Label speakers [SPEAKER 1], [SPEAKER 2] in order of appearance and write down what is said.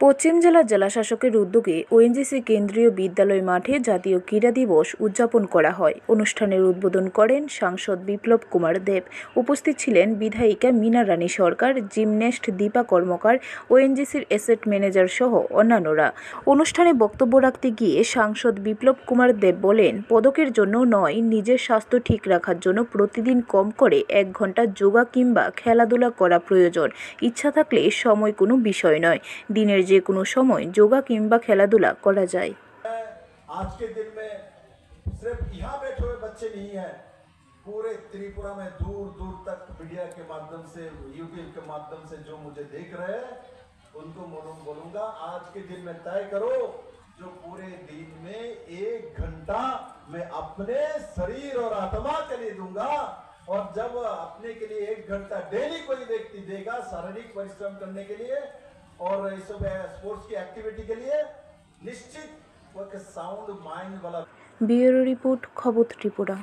[SPEAKER 1] পশ্চিম জেলার জেলাশাসকের উদ্যোগে ওএনজিসি কেন্দ্রীয় বিদ্যালয় মাঠে জাতীয় ক্রীড়া দিবস উদযাপন করা হয়। অনুষ্ঠানের উদ্বোধন করেন সাংসদ বিপ্লব কুমার দেব। উপস্থিত ছিলেন বিধায়িকা মীনা রানী সরকার, gymnast Dipa Karmakar, ওএনজিসির asset manager সহ অন্যান্যরা। অনুষ্ঠানে বক্তব্য রাখতে গিয়ে সাংসদ বিপ্লব কুমার দেব বলেন, পদকের জন্য নয়, নিজের স্বাস্থ্য ঠিক রাখার জন্য প্রতিদিন কম করে 1 ঘন্টা যোগা কিংবা খেলাধুলা করা প্রয়োজন। ইচ্ছা থাকলে সময় কোনো বিষয় নয়, দিনের যে কোনো সময় যোগা কিংবা খেলাধুলা করা যায়।
[SPEAKER 2] आज के दिन में सिर्फ यहाँ बैठे हुए बच्चे नहीं हैं, पूरे त्रिपुरा में दूर दूर तक मीडिया के माध्यम से, यूट्यूब के माध्यम से जो मुझे देख रहे हैं उनको बोलूंगा, आज के दिन में तय करो जो पूरे दिन में 1 घंटा मैं अपने शरीर और आत्मा के लिए दूंगा। और जब अपने के लिए 1 घंटा डेली कोई व्यक्ति देगा शारीरिक परिश्रम करने के लिए और इस स्पोर्ट्स की एक्टिविटी के लिए, निश्चित साउंड माइंड वाला।
[SPEAKER 1] ब्यूरो रिपोर्ट, खबर त्रिपुरा।